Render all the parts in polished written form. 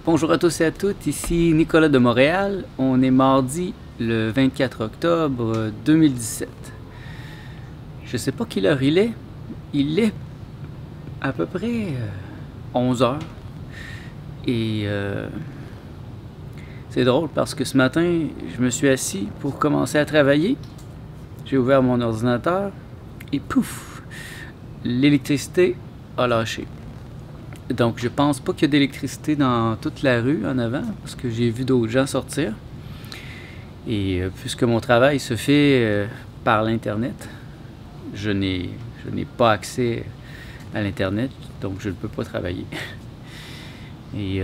Bonjour à tous et à toutes, ici Nicolas de Montréal. On est mardi le 24 octobre 2017. Je sais pas quelle heure il est. Il est à peu près 11 heures. Et c'est drôle parce que ce matin, je me suis assis pour commencer à travailler. J'ai ouvert mon ordinateur et pouf, l'électricité a lâché. Donc je pense pas qu'il y a d'électricité dans toute la rue en avant parce que j'ai vu d'autres gens sortir. Et puisque mon travail se fait par l'internet, je n'ai pas accès à l'internet, donc je ne peux pas travailler. Et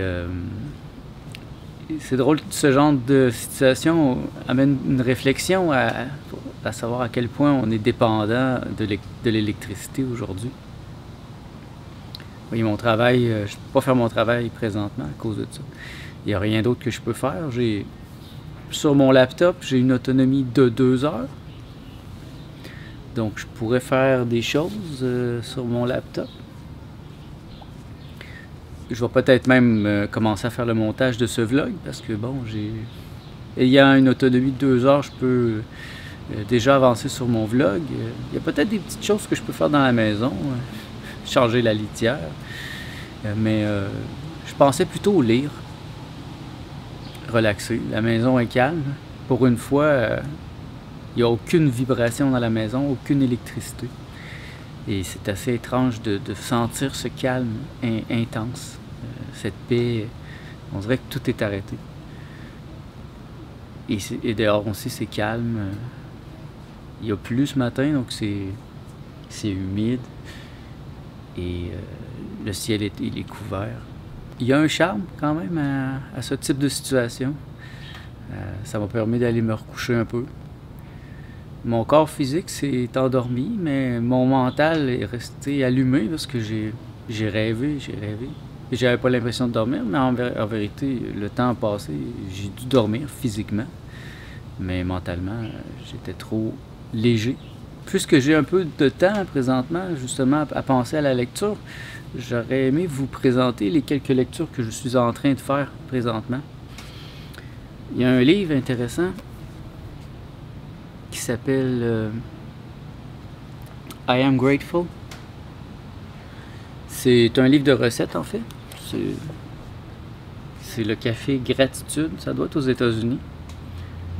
c'est drôle, ce genre de situation amène une réflexion à savoir à quel point on est dépendant de l'électricité aujourd'hui. Oui, mon travail, je ne peux pas faire mon travail présentement à cause de ça. Il n'y a rien d'autre que je peux faire. Sur mon laptop, j'ai une autonomie de 2 heures. Donc, je pourrais faire des choses sur mon laptop. Je vais peut-être même commencer à faire le montage de ce vlog parce que, bon, ayant une autonomie de 2 heures, je peux déjà avancer sur mon vlog. Il y a peut-être des petites choses que je peux faire dans la maison. Changer la litière. Mais je pensais plutôt lire. Relaxer. La maison est calme. Pour une fois, il n'y a aucune vibration dans la maison, aucune électricité. Et c'est assez étrange de sentir ce calme intense. Cette paix, on dirait que tout est arrêté. Et dehors aussi, c'est calme. Il y a plu ce matin, donc c'est humide. Et le ciel il est couvert. Il y a un charme quand même à ce type de situation. Ça m'a permis d'aller me recoucher un peu. Mon corps physique s'est endormi, mais mon mental est resté allumé parce que j'ai rêvé. Et j'avais pas l'impression de dormir, mais en vérité, le temps a passé. J'ai dû dormir physiquement, mais mentalement, j'étais trop léger. Puisque j'ai un peu de temps présentement, justement, à penser à la lecture, j'aurais aimé vous présenter les quelques lectures que je suis en train de faire présentement. Il y a un livre intéressant qui s'appelle I Am Grateful. C'est un livre de recettes, en fait. C'est le café Gratitude, ça doit être aux États-Unis,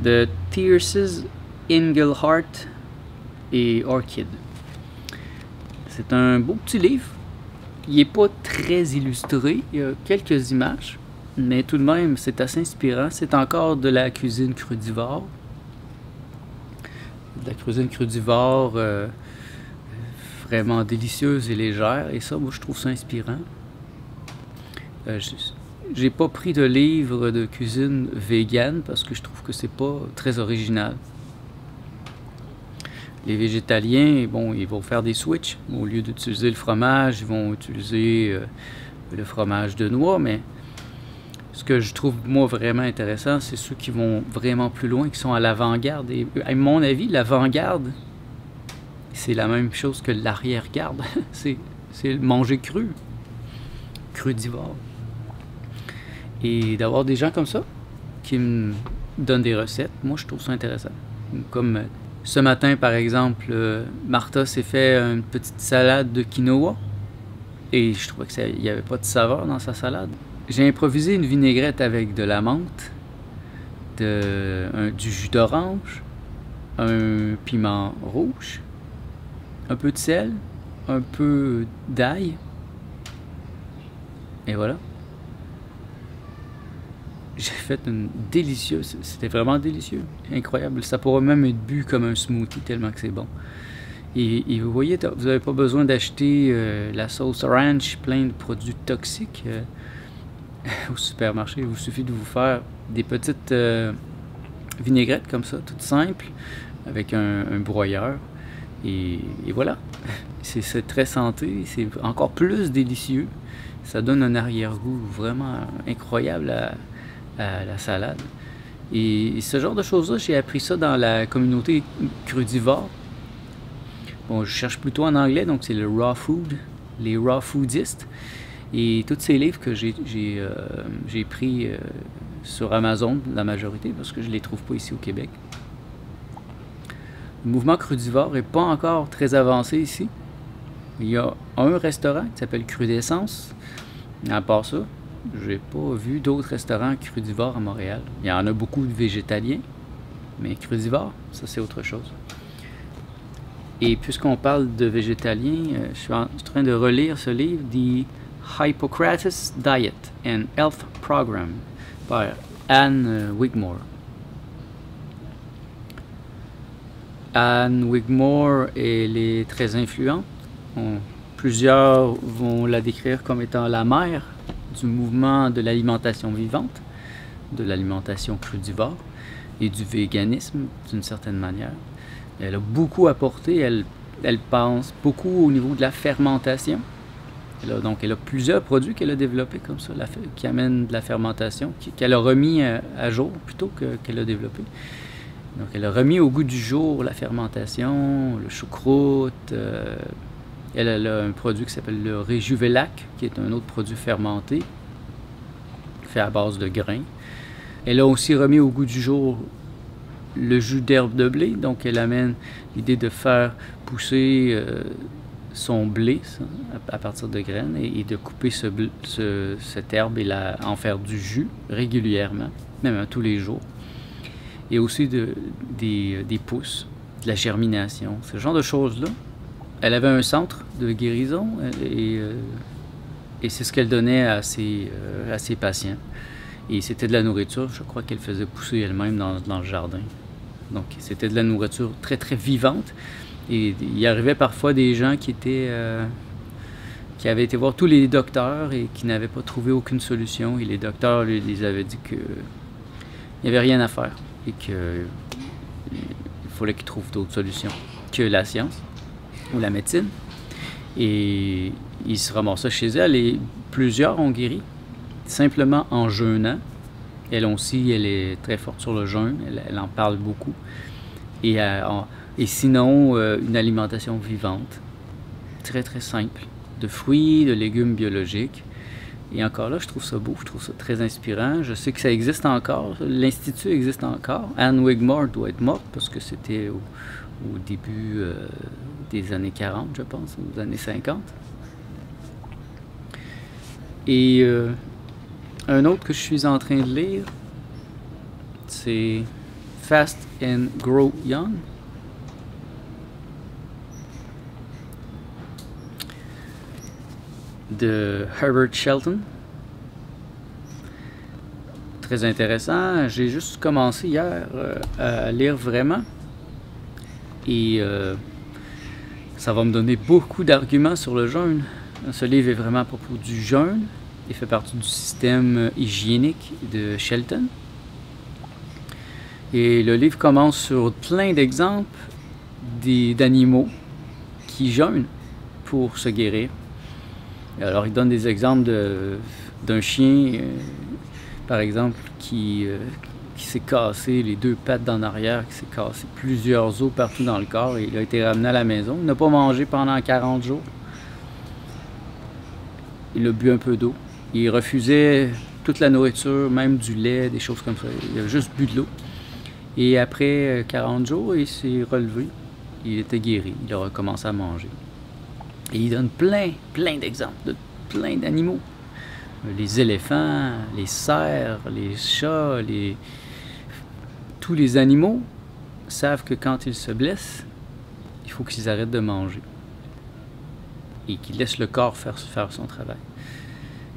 de Tierces Engelhardt et Orchid. C'est un beau petit livre. Il n'est pas très illustré. Il y a quelques images, mais tout de même, c'est assez inspirant. C'est encore de la cuisine crudivore. De la cuisine crudivore vraiment délicieuse et légère. Et ça, moi, je trouve ça inspirant. J'ai pas pris de livre de cuisine vegan parce que je trouve que c'est pas très original. Les végétaliens, bon, ils vont faire des switches. Au lieu d'utiliser le fromage, ils vont utiliser le fromage de noix. Mais ce que je trouve, moi, vraiment intéressant, c'est ceux qui vont vraiment plus loin, qui sont à l'avant-garde. Et à mon avis, l'avant-garde, c'est la même chose que l'arrière-garde. c'est manger cru. Crudivore. Et d'avoir des gens comme ça, qui me donnent des recettes, moi, je trouve ça intéressant. Comme ce matin, par exemple, Martha s'est fait une petite salade de quinoa et je trouvais qu'il n'y avait pas de saveur dans sa salade. J'ai improvisé une vinaigrette avec de la menthe, du jus d'orange, un piment rouge, un peu de sel, un peu d'ail, et voilà. J'ai fait une délicieuse, c'était vraiment délicieux, incroyable. Ça pourrait même être bu comme un smoothie tellement que c'est bon. Et vous voyez, vous n'avez pas besoin d'acheter la sauce ranch plein de produits toxiques au supermarché. Il vous suffit de vous faire des petites vinaigrettes comme ça, toutes simples, avec un broyeur. Et voilà, c'est très santé, c'est encore plus délicieux. Ça donne un arrière-goût vraiment incroyable à la salade. Et ce genre de choses-là, j'ai appris ça dans la communauté crudivore. Bon, je cherche plutôt en anglais, donc c'est le raw food, les raw foodistes. Et tous ces livres que j'ai pris sur Amazon, la majorité, parce que je ne les trouve pas ici au Québec. Le mouvement crudivore n'est pas encore très avancé ici. Il y a un restaurant qui s'appelle Crudescence. À part ça, j'ai pas vu d'autres restaurants crudivores à Montréal. Il y en a beaucoup de végétaliens, mais crudivores, ça c'est autre chose. Et puisqu'on parle de végétaliens, je suis en train de relire ce livre, The Hippocrates Diet and Health Program, par Anne Wigmore. Anne Wigmore, elle est très influente. Plusieurs vont la décrire comme étant la mère du mouvement de l'alimentation vivante, de l'alimentation crudivore et du véganisme d'une certaine manière. Elle a beaucoup apporté, elle pense beaucoup au niveau de la fermentation. Elle a plusieurs produits qu'elle a développés comme ça, qui amènent de la fermentation, qu'elle a remis à jour plutôt qu'elle a développé. Donc elle a remis au goût du jour la fermentation, le choucroute. Elle a un produit qui s'appelle le Rejuvelac, qui est un autre produit fermenté, fait à base de grains. Elle a aussi remis au goût du jour le jus d'herbe de blé, donc elle amène l'idée de faire pousser son blé à partir de graines et de couper cette herbe et en faire du jus régulièrement, même tous les jours. Et aussi des pousses, de la germination, ce genre de choses-là. Elle avait un centre de guérison et c'est ce qu'elle donnait à ses patients. Et c'était de la nourriture, je crois qu'elle faisait pousser elle-même dans le jardin. Donc c'était de la nourriture très très vivante. Et il y arrivait parfois des gens qui avaient été voir tous les docteurs et qui n'avaient pas trouvé aucune solution. Et les docteurs les avaient dit qu'il n'y avait rien à faire et qu'il fallait qu'ils trouvent d'autres solutions que la science ou la médecine. Et ils se ramassaient chez elle et plusieurs ont guéri simplement en jeûnant. Elle aussi, elle est très forte sur le jeûne, elle en parle beaucoup. Et sinon, une alimentation vivante, très très simple, de fruits, de légumes biologiques. Et encore là, je trouve ça beau, je trouve ça très inspirant. Je sais que ça existe encore, l'Institut existe encore. Anne Wigmore doit être morte parce que c'était au début des années 40, je pense, aux années 50. Et un autre que je suis en train de lire, c'est Fast and Grow Young. De Herbert Shelton. Très intéressant. J'ai juste commencé hier à lire vraiment. Et ça va me donner beaucoup d'arguments sur le jeûne. Ce livre est vraiment à propos du jeûne. Il fait partie du système hygiénique de Shelton. Et le livre commence sur plein d'exemples d'animaux qui jeûnent pour se guérir. Alors, il donne des exemples d'un chien, par exemple, qui s'est cassé les deux pattes d'en arrière, qui s'est cassé plusieurs os partout dans le corps et il a été ramené à la maison. Il n'a pas mangé pendant 40 jours. Il a bu un peu d'eau. Il refusait toute la nourriture, même du lait, des choses comme ça. Il a juste bu de l'eau. Et après 40 jours, il s'est relevé. Il était guéri. Il a recommencé à manger. Et il donne plein d'exemples de plein d'animaux. Les éléphants, les cerfs, les chats, tous les animaux savent que quand ils se blessent, il faut qu'ils arrêtent de manger. Et qu'ils laissent le corps faire son travail.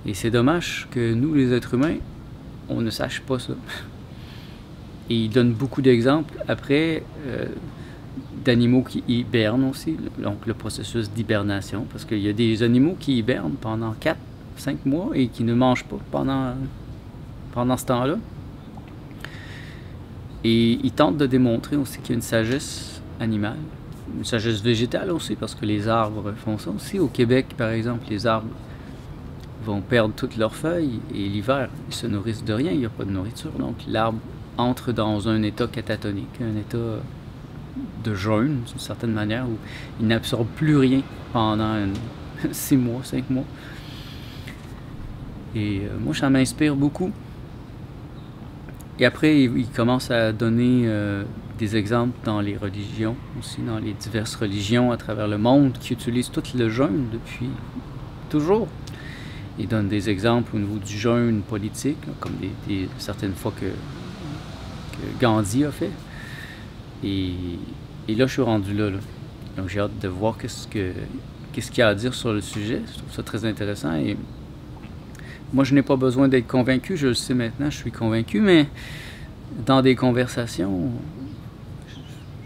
Et c'est dommage que nous, les êtres humains, on ne sache pas ça. Et il donne beaucoup d'exemples après d'animaux qui hibernent aussi, donc le processus d'hibernation, parce qu'il y a des animaux qui hibernent pendant 4-5 mois et qui ne mangent pas pendant ce temps-là. Et il tente de démontrer aussi qu'il y a une sagesse animale, une sagesse végétale aussi, parce que les arbres font ça aussi. Au Québec, par exemple, les arbres vont perdre toutes leurs feuilles et l'hiver, ils se nourrissent de rien, il n'y a pas de nourriture. Donc l'arbre entre dans un état catatonique, un état de jeûne, d'une certaine manière, où il n'absorbe plus rien pendant 6 mois, 5 mois. Et moi, ça m'inspire beaucoup. Et après, il commence à donner des exemples dans les religions, aussi dans les diverses religions à travers le monde qui utilisent tout le jeûne depuis toujours. Il donne des exemples au niveau du jeûne politique, comme certaines fois que Gandhi a fait. Et là, je suis rendu là. Donc, j'ai hâte de voir qu'est-ce qu'il y a à dire sur le sujet. Je trouve ça très intéressant. Et moi, je n'ai pas besoin d'être convaincu. Je le sais maintenant, je suis convaincu. Mais dans des conversations,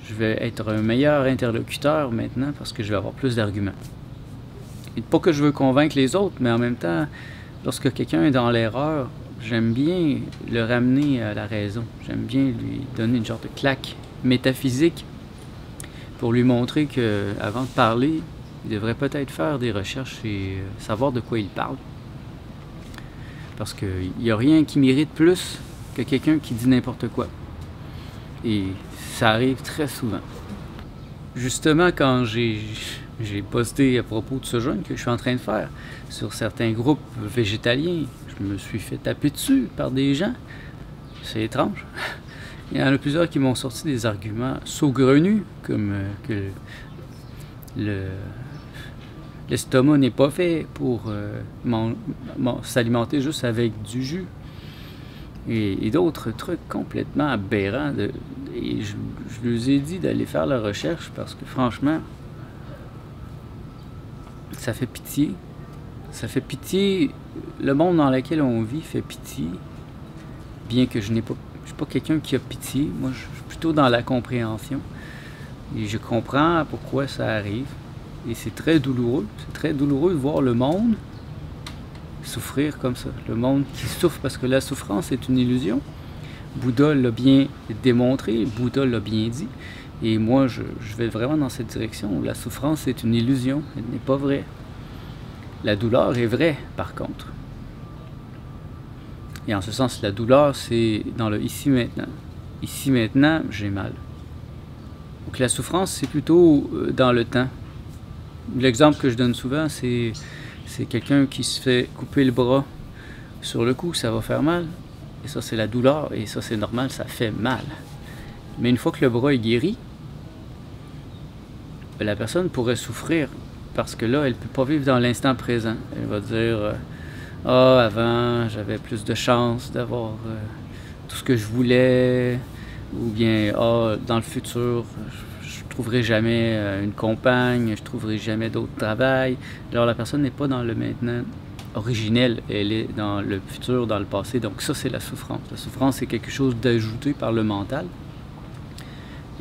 je vais être un meilleur interlocuteur maintenant parce que je vais avoir plus d'arguments. Et pas que je veux convaincre les autres, mais en même temps, lorsque quelqu'un est dans l'erreur, j'aime bien le ramener à la raison. J'aime bien lui donner une sorte de claque métaphysique pour lui montrer qu'avant de parler, il devrait peut-être faire des recherches et savoir de quoi il parle. Parce qu'il n'y a rien qui mérite plus que quelqu'un qui dit n'importe quoi. Et ça arrive très souvent. Justement, quand j'ai posté à propos de ce jeûne que je suis en train de faire sur certains groupes végétaliens, je me suis fait taper dessus par des gens. C'est étrange. Il y en a plusieurs qui m'ont sorti des arguments saugrenus, comme que l'estomac n'est pas fait pour s'alimenter juste avec du jus. Et d'autres trucs complètement aberrants. Et je leur ai dit d'aller faire la recherche parce que franchement, ça fait pitié. Ça fait pitié. Le monde dans lequel on vit fait pitié. Bien que je ne suis pas quelqu'un qui a pitié. Moi, je suis plutôt dans la compréhension. Et je comprends pourquoi ça arrive. Et c'est très douloureux. C'est très douloureux de voir le monde souffrir comme ça. Le monde qui souffre parce que la souffrance est une illusion. Bouddha l'a bien démontré, Bouddha l'a bien dit. Et moi, je vais vraiment dans cette direction. La souffrance est une illusion, elle n'est pas vraie. La douleur est vraie, par contre. Et en ce sens, la douleur, c'est dans le ici-maintenant. Ici-maintenant, j'ai mal. Donc la souffrance, c'est plutôt dans le temps. L'exemple que je donne souvent, c'est quelqu'un qui se fait couper le bras sur le coup, ça va faire mal. Et ça, c'est la douleur, et ça, c'est normal, ça fait mal. Mais une fois que le bras est guéri, la personne pourrait souffrir parce que là, elle ne peut pas vivre dans l'instant présent. Elle va dire « Ah, avant, j'avais plus de chance d'avoir tout ce que je voulais. » Ou bien « Ah, dans le futur, je ne trouverai jamais une compagne, je ne trouverai jamais d'autre travail. » Alors, la personne n'est pas dans le maintenant originel, elle est dans le futur, dans le passé. Donc ça, c'est la souffrance. La souffrance, c'est quelque chose d'ajouté par le mental.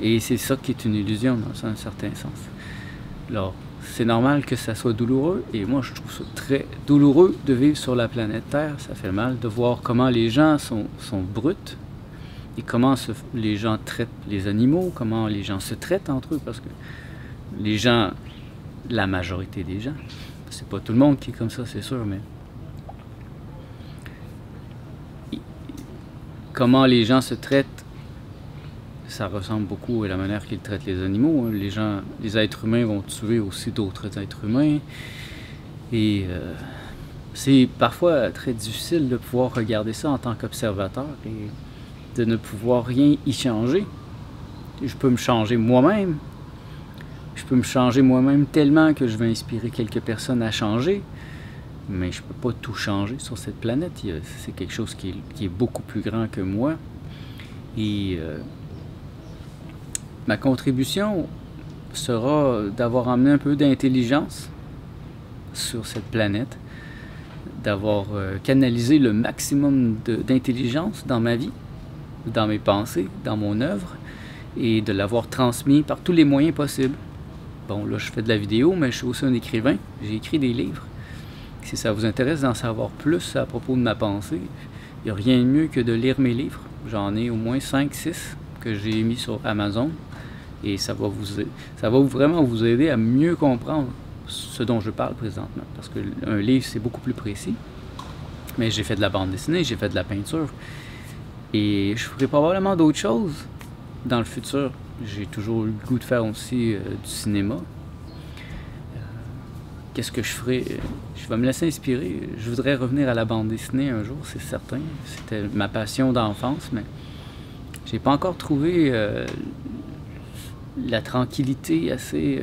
Et c'est ça qui est une illusion, dans un certain sens. Alors, c'est normal que ça soit douloureux, et moi, je trouve ça très douloureux de vivre sur la planète Terre. Ça fait mal de voir comment les gens sont bruts, et comment les gens traitent les animaux, comment les gens se traitent entre eux, parce que les gens, la majorité des gens, c'est pas tout le monde qui est comme ça, c'est sûr, mais comment les gens se traitent, ça ressemble beaucoup à la manière qu'ils traitent les animaux. Les êtres humains vont tuer aussi d'autres êtres humains. Et c'est parfois très difficile de pouvoir regarder ça en tant qu'observateur et de ne pouvoir rien y changer. Je peux me changer moi-même. Je peux me changer moi-même tellement que je vais inspirer quelques personnes à changer. Mais je ne peux pas tout changer sur cette planète. C'est quelque chose qui est beaucoup plus grand que moi. Et ma contribution sera d'avoir amené un peu d'intelligence sur cette planète, d'avoir canalisé le maximum d'intelligence dans ma vie, dans mes pensées, dans mon œuvre, et de l'avoir transmis par tous les moyens possibles. Bon, là, je fais de la vidéo, mais je suis aussi un écrivain. J'ai écrit des livres. Si ça vous intéresse d'en savoir plus à propos de ma pensée, il n'y a rien de mieux que de lire mes livres. J'en ai au moins 5-6 que j'ai mis sur Amazon. Et ça va vraiment vous aider à mieux comprendre ce dont je parle présentement. Parce qu'un livre, c'est beaucoup plus précis. Mais j'ai fait de la bande dessinée, j'ai fait de la peinture. Et je ferai probablement d'autres choses dans le futur. J'ai toujours eu le goût de faire aussi du cinéma. qu'est-ce que je ferai? Je vais me laisser inspirer. Je voudrais revenir à la bande dessinée un jour, c'est certain. C'était ma passion d'enfance, mais j'ai pas encore trouvé la tranquillité assez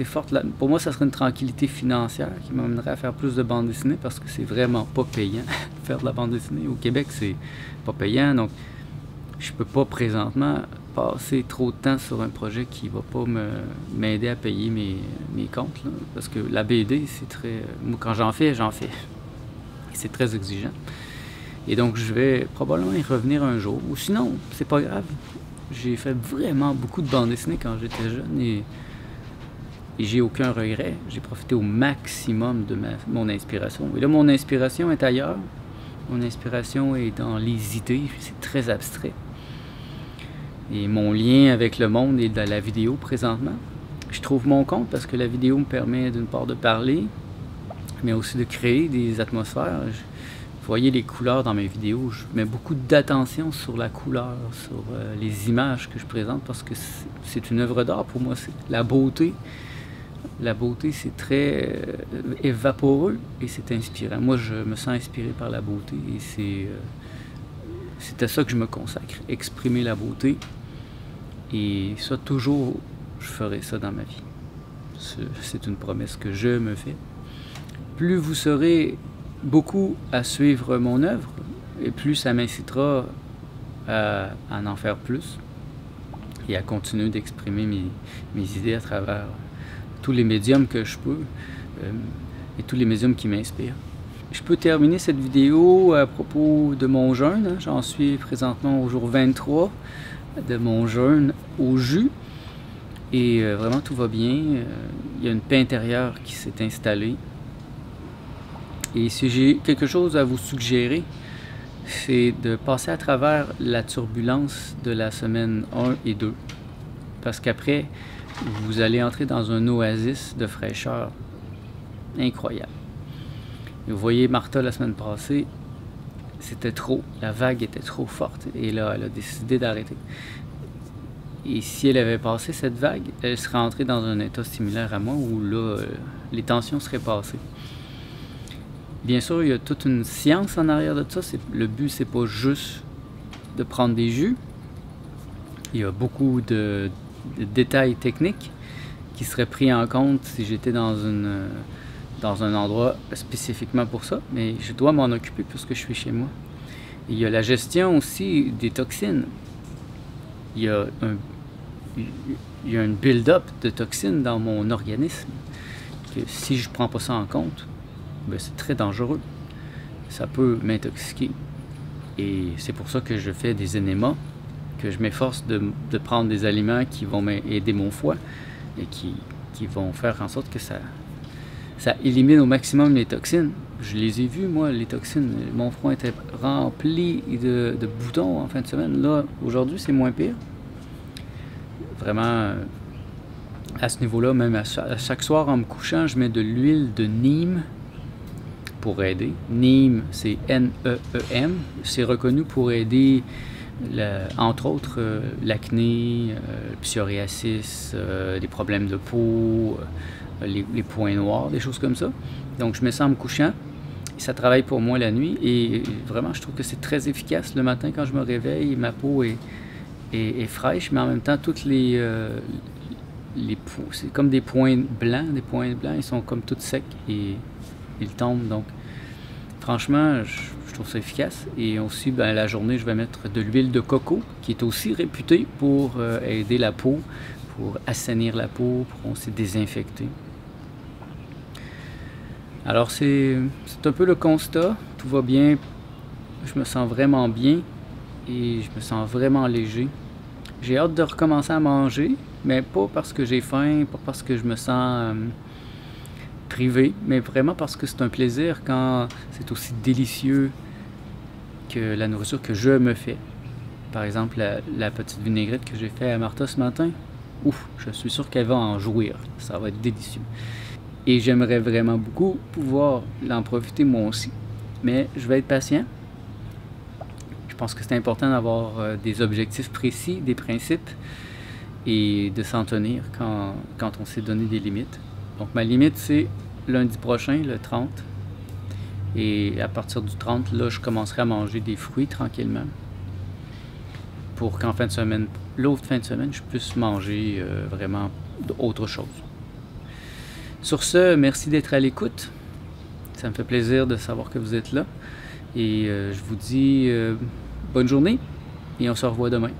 forte. Pour moi, ça serait une tranquillité financière qui m'amènerait à faire plus de bande dessinée parce que c'est vraiment pas payant. Faire de la bande dessinée au Québec, c'est pas payant. Donc, je peux pas présentement passer trop de temps sur un projet qui va pas m'aider à payer mes comptes. Là, parce que la BD, c'est très... Moi, quand j'en fais. Et c'est très exigeant. Et donc, je vais probablement y revenir un jour. Ou sinon, c'est pas grave. J'ai fait vraiment beaucoup de bandes dessinées quand j'étais jeune et j'ai aucun regret. J'ai profité au maximum de mon inspiration. Et là, mon inspiration est ailleurs. Mon inspiration est dans les idées. C'est très abstrait. Et mon lien avec le monde est dans la vidéo présentement. Je trouve mon compte parce que la vidéo me permet d'une part de parler, mais aussi de créer des atmosphères. Vous voyez les couleurs dans mes vidéos, je mets beaucoup d'attention sur la couleur, sur les images que je présente parce que c'est une œuvre d'art pour moi. C'est la beauté. La beauté, c'est très vaporeux et c'est inspirant. Moi, je me sens inspiré par la beauté et c'est à ça que je me consacre, exprimer la beauté. Et ça, toujours, je ferai ça dans ma vie. C'est une promesse que je me fais. Plus vous serez beaucoup à suivre mon œuvre, et plus ça m'incitera à en faire plus et à continuer d'exprimer mes idées à travers tous les médiums que je peux et tous les médiums qui m'inspirent. Je peux terminer cette vidéo à propos de mon jeûne. Hein. J'en suis présentement au jour 23 de mon jeûne au jus et vraiment tout va bien. Il y a une paix intérieure qui s'est installée. Et si j'ai quelque chose à vous suggérer, c'est de passer à travers la turbulence de la semaine 1 et 2. Parce qu'après, vous allez entrer dans un oasis de fraîcheur incroyable. Et vous voyez Martha la semaine passée, c'était trop, la vague était trop forte. Et là, elle a décidé d'arrêter. Et si elle avait passé cette vague, elle serait entrée dans un état similaire à moi où là, les tensions seraient passées. Bien sûr, il y a toute une science en arrière de ça. Le but, c'est pas juste de prendre des jus. Il y a beaucoup de détails techniques qui seraient pris en compte si j'étais dans un endroit spécifiquement pour ça. Mais je dois m'en occuper puisque je suis chez moi. Et il y a la gestion aussi des toxines. Il y a un build-up de toxines dans mon organisme que si je ne prends pas ça en compte, ben c'est très dangereux. Ça peut m'intoxiquer. Et c'est pour ça que je fais des énémas, que je m'efforce de prendre des aliments qui vont aider mon foie et qui vont faire en sorte que ça élimine au maximum les toxines. Je les ai vus, moi, les toxines. Mon front était rempli de boutons en fin de semaine. Là, aujourd'hui, c'est moins pire. Vraiment, à ce niveau-là, même à chaque soir en me couchant, je mets de l'huile de Neem pour aider. Neem, c'est N-E-E-M. C'est reconnu pour aider, entre autres, l'acné, le psoriasis, les problèmes de peau, les points noirs, des choses comme ça. Donc, je mets ça en me couchant. Et ça travaille pour moi la nuit. Et vraiment, je trouve que c'est très efficace. Le matin, quand je me réveille, ma peau est fraîche, mais en même temps, toutes les c'est comme des points blancs. Des points blancs, ils sont comme tout secs et ils tombent. Donc, franchement, je trouve ça efficace. Et aussi, ben, la journée, je vais mettre de l'huile de coco, qui est aussi réputée pour aider la peau, pour assainir la peau, pour aussi désinfecter. Alors, c'est un peu le constat. Tout va bien. Je me sens vraiment bien et je me sens vraiment léger. J'ai hâte de recommencer à manger, mais pas parce que j'ai faim, pas parce que je me sens privé, mais vraiment parce que c'est un plaisir quand c'est aussi délicieux que la nourriture que je me fais. Par exemple, la petite vinaigrette que j'ai fait à Martha ce matin, ouf, je suis sûr qu'elle va en jouir. Ça va être délicieux. Et j'aimerais vraiment beaucoup pouvoir l'en profiter moi aussi. Mais je vais être patient. Je pense que c'est important d'avoir des objectifs précis, des principes, et de s'en tenir quand on s'est donné des limites. Donc ma limite, c'est lundi prochain, le 30. Et à partir du 30, là, je commencerai à manger des fruits tranquillement. Pour qu'en fin de semaine, l'autre fin de semaine, je puisse manger vraiment autre chose. Sur ce, merci d'être à l'écoute. Ça me fait plaisir de savoir que vous êtes là. Et je vous dis bonne journée et on se revoit demain.